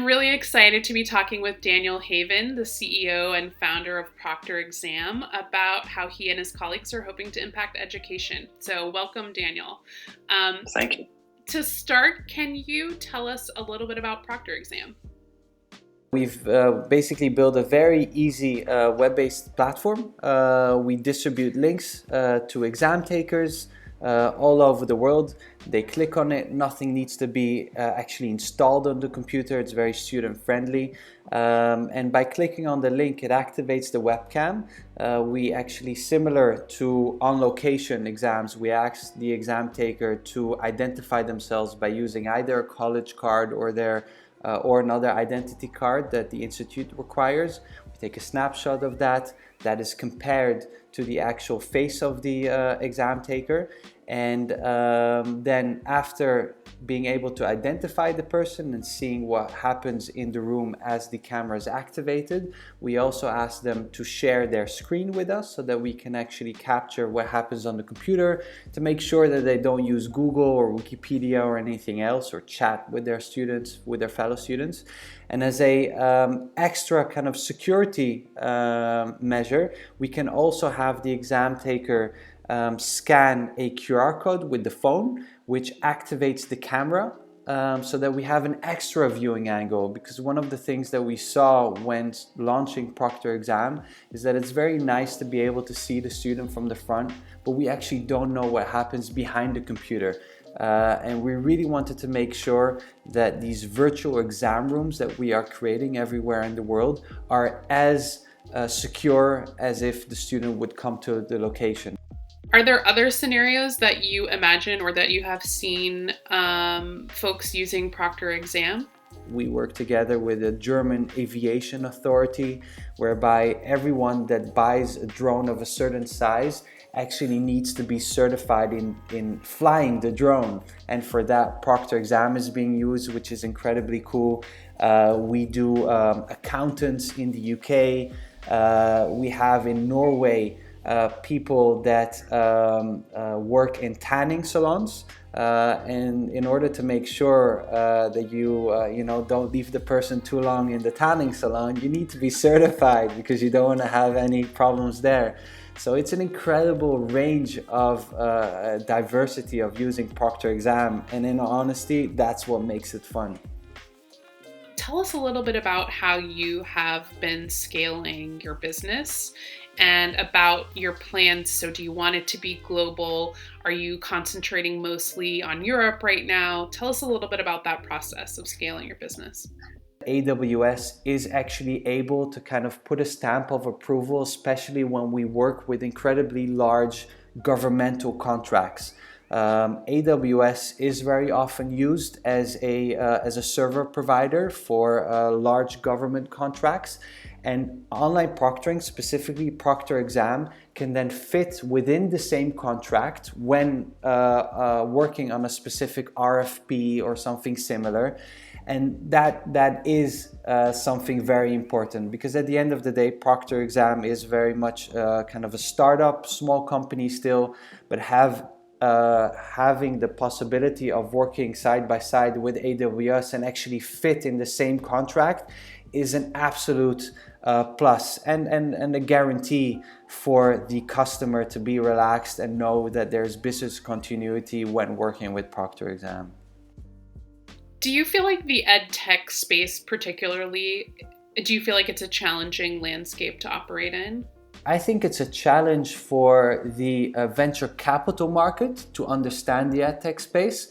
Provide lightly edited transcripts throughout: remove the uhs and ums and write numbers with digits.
I'm really excited to be talking with Daniel Haven, the CEO and founder of ProctorExam, about how he and his colleagues are hoping to impact education. So welcome, Daniel. Thank you. To start, can you tell us a little bit about ProctorExam? We've basically built a very easy web-based platform. We distribute links to exam takers all over the world. They click on it, nothing needs to be actually installed on the computer. It's very student friendly. And by clicking on the link, it activates the webcam. We actually, similar to on-location exams, we ask the exam taker to identify themselves by using either a college card or or another identity card that the institute requires. We take a snapshot of that. That is compared to the actual face of the exam taker. And then after being able to identify the person and seeing what happens in the room as the camera is activated, we also ask them to share their screen with us so that we can actually capture what happens on the computer to make sure that they don't use Google or Wikipedia or anything else, or chat with their students, with their fellow students. And as a extra kind of security measure, we can also have the exam taker scan a QR code with the phone, which activates the camera so that we have an extra viewing angle. Because one of the things that we saw when launching ProctorExam is that it's very nice to be able to see the student from the front, but we actually don't know what happens behind the computer. And we really wanted to make sure that these virtual exam rooms that we are creating everywhere in the world are as secure as if the student would come to the location. Are there other scenarios that you imagine or that you have seen folks using ProctorExam? We work together with the German aviation authority, whereby everyone that buys a drone of a certain size actually needs to be certified in flying the drone. And for that, ProctorExam is being used, which is incredibly cool. We do accountants in the UK. We have in Norway people that work in tanning salons, and in order to make sure that you don't leave the person too long in the tanning salon, you need to be certified because you don't want to have any problems there. So it's an incredible range of diversity of using ProctorExam, and in all honesty, that's what makes it fun. Tell us a little bit about how you have been scaling your business and about your plans. So do you want it to be global? Are you concentrating mostly on Europe right now? Tell us a little bit about that process of scaling your business. AWS is actually able to kind of put a stamp of approval, especially when we work with incredibly large governmental contracts. AWS is very often used as a server provider for large government contracts, and online proctoring, specifically ProctorExam, can then fit within the same contract when working on a specific RFP or something similar. And that is something very important, because at the end of the day, ProctorExam is very much kind of a startup, small company still, but having the possibility of working side by side with AWS and actually fit in the same contract is an absolute plus and a guarantee for the customer to be relaxed and know that there's business continuity when working with ProctorExam. Do you feel like the edtech space particularly, do you feel like it's a challenging landscape to operate in? I think it's a challenge for the venture capital market to understand the edtech space.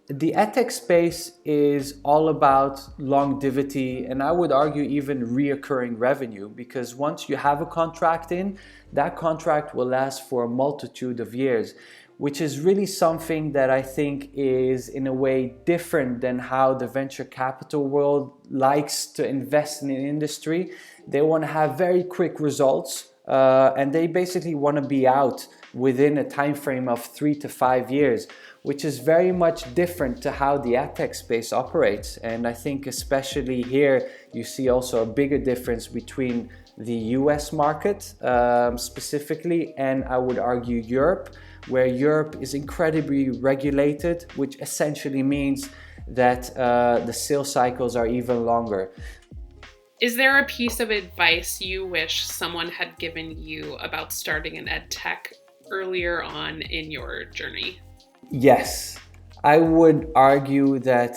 The edtech space is all about longevity, and I would argue even reoccurring revenue, because once you have a contract in, that contract will last for a multitude of years, which is really something that I think is in a way different than how the venture capital world likes to invest in an industry. They want to have very quick results, and they basically want to be out within a time frame of 3 to 5 years, which is very much different to how the edtech space operates. And I think especially here, you see also a bigger difference between the US market specifically, and I would argue Europe, where Europe is incredibly regulated, which essentially means that the sales cycles are even longer. Is there a piece of advice you wish someone had given you about starting an ed tech earlier on in your journey? Yes, I would argue that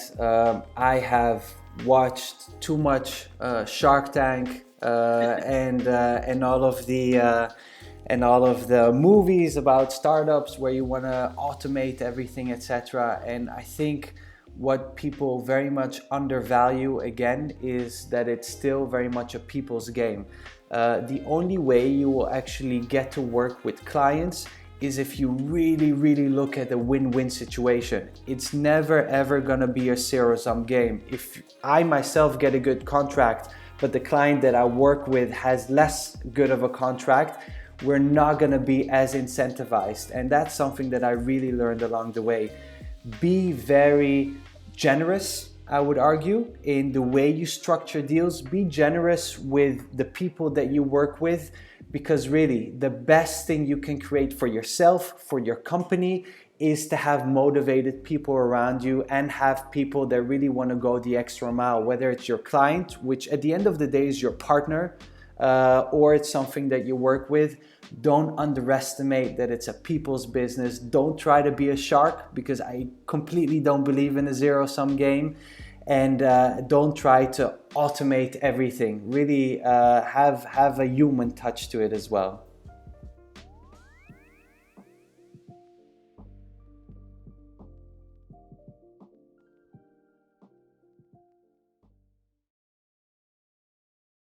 I have watched too much Shark Tank and all of the movies about startups where you want to automate everything, etc. And I think what people very much undervalue again is that it's still very much a people's game. The only way you will actually get to work with clients is if you really, really look at a win-win situation. It's never ever gonna be a zero-sum game. If I myself get a good contract, but the client that I work with has less good of a contract, we're not gonna be as incentivized. And that's something that I really learned along the way. Be very generous, I would argue, in the way you structure deals. Be generous with the people that you work with, because really the best thing you can create for yourself, for your company, is to have motivated people around you and have people that really want to go the extra mile, whether it's your client, which at the end of the day is your partner, or it's something that you work with. Don't underestimate that it's a people's business. Don't try to be a shark, because I completely don't believe in a zero-sum game. And don't try to automate everything. Really have a human touch to it as well.